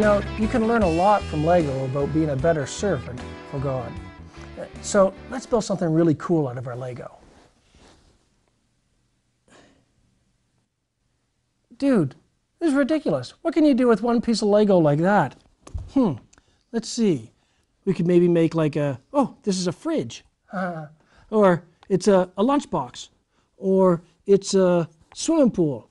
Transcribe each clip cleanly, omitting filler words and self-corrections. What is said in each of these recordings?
know, you can learn a lot from Lego about being a better servant for God. So let's build something really cool out of our Lego. Dude, this is ridiculous. What can you do with one piece of Lego like that? Let's see. We could maybe make like a, oh, this is a fridge. Or it's a lunchbox. Or it's a swimming pool.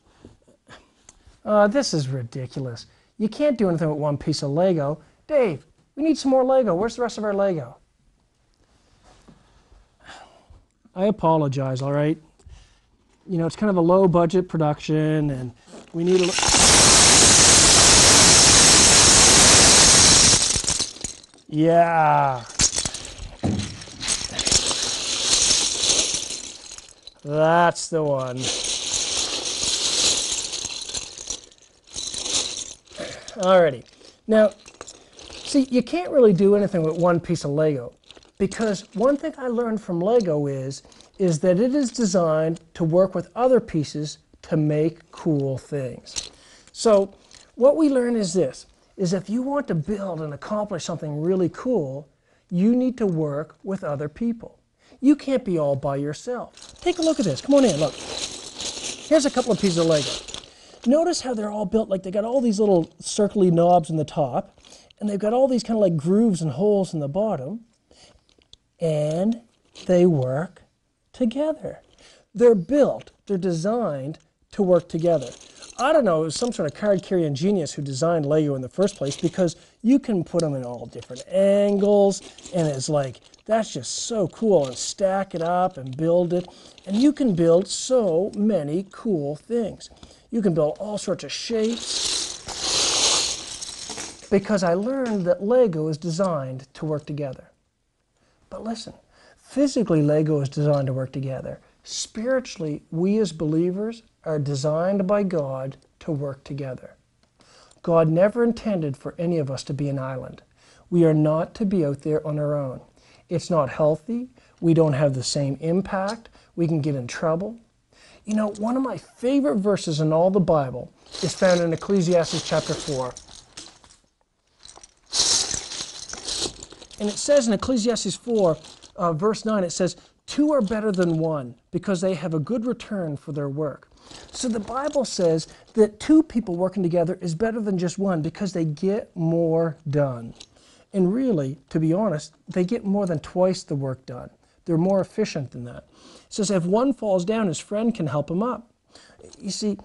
This is ridiculous. You can't do anything with one piece of Lego. Dave, we need some more Lego. Where's the rest of our Lego? I apologize, all right? You know, it's kind of a low budget production and we need a yeah. That's the one. Alrighty. Now, see, you can't really do anything with one piece of Lego because one thing I learned from Lego is that it is designed to work with other pieces to make cool things. So what we learn is this, is if you want to build and accomplish something really cool, you need to work with other people. You can't be all by yourself. Take a look at this. Come on in, look. Here's a couple of pieces of Lego. Notice how they're all built, like they got all these little circly knobs in the top, and they've got all these kind of like grooves and holes in the bottom, and they work together. They're built, they're designed to work together. I don't know, it was some sort of card-carrying genius who designed Lego in the first place because you can put them in all different angles and it's like, that's just so cool, and stack it up and build it. And you can build so many cool things. You can build all sorts of shapes because I learned that Lego is designed to work together. But listen, physically Lego is designed to work together. Spiritually, we as believers are designed by God to work together. God never intended for any of us to be an island. We are not to be out there on our own. It's not healthy. We don't have the same impact. We can get in trouble. You know, one of my favorite verses in all the Bible is found in Ecclesiastes chapter 4. And it says in Ecclesiastes 4, verse 9, it says, "Two are better than one because they have a good return for their work." So the Bible says that two people working together is better than just one because they get more done. And really, to be honest, they get more than twice the work done. They're more efficient than that. It says if one falls down, his friend can help him up. You see,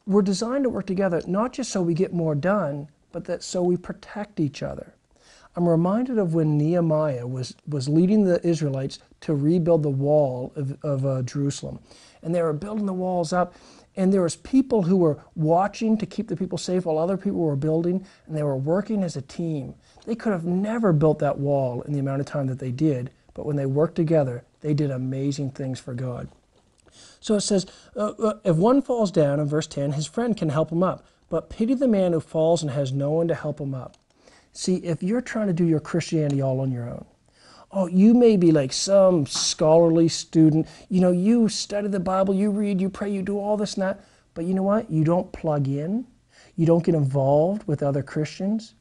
we're designed to work together not just so we get more done, but that so we protect each other. I'm reminded of when Nehemiah was leading the Israelites to rebuild the wall of Jerusalem. And they were building the walls up, and there was people who were watching to keep the people safe while other people were building, and they were working as a team. They could have never built that wall in the amount of time that they did, but when they worked together, they did amazing things for God. So it says, if one falls down, in verse 10, his friend can help him up, but pity the man who falls and has no one to help him up. See, if you're trying to do your Christianity all on your own, oh, you may be like some scholarly student, you know, you study the Bible, you read, you pray, you do all this and that, but you know what? You don't plug in, you don't get involved with other Christians.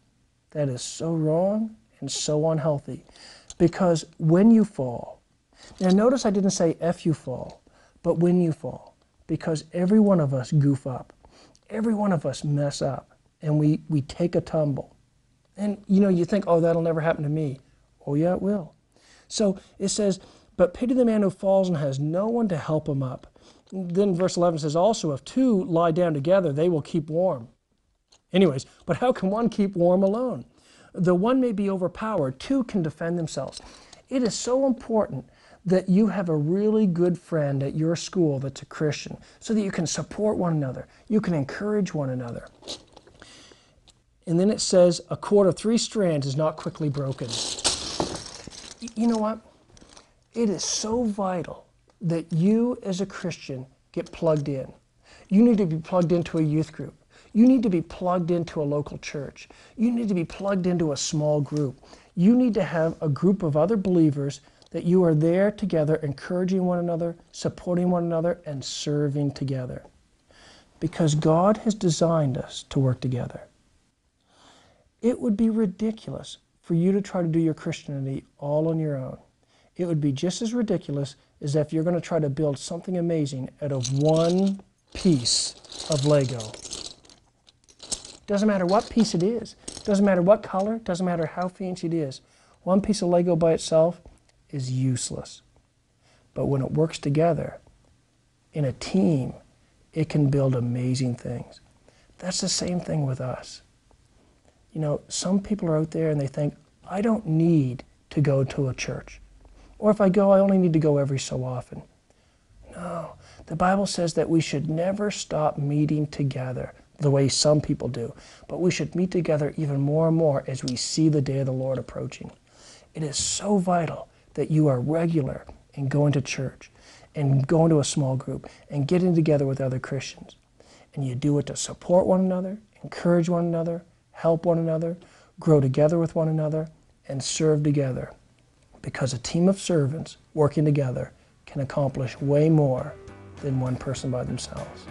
That is so wrong and so unhealthy. Because when you fall, now notice I didn't say if you fall, but when you fall, because every one of us goof up, every one of us mess up, and we take a tumble. And you know, you think, oh, that'll never happen to me. Oh yeah, it will. So it says, but pity the man who falls and has no one to help him up. Then verse 11 says also, if two lie down together, they will keep warm. Anyways, but how can one keep warm alone? Though one may be overpowered, two can defend themselves. It is so important that you have a really good friend at your school that's a Christian so that you can support one another. You can encourage one another. And then it says, a cord of 3 strands is not quickly broken. You know what? It is so vital that you as a Christian get plugged in. You need to be plugged into a youth group. You need to be plugged into a local church. You need to be plugged into a small group. You need to have a group of other believers that you are there together, encouraging one another, supporting one another, and serving together. Because God has designed us to work together. It would be ridiculous for you to try to do your Christianity all on your own. It would be just as ridiculous as if you're going to try to build something amazing out of one piece of Lego. Doesn't matter what piece it is. Doesn't matter what color. Doesn't matter how fancy it is. One piece of Lego by itself is useless. But when it works together in a team, it can build amazing things. That's the same thing with us. You know, some people are out there and they think, I don't need to go to a church. Or if I go, I only need to go every so often. No, the Bible says that we should never stop meeting together the way some people do. But we should meet together even more and more as we see the day of the Lord approaching. It is so vital that you are regular in going to church and going to a small group and getting together with other Christians. And you do it to support one another, encourage one another, help one another, grow together with one another, and serve together. Because a team of servants working together can accomplish way more than one person by themselves.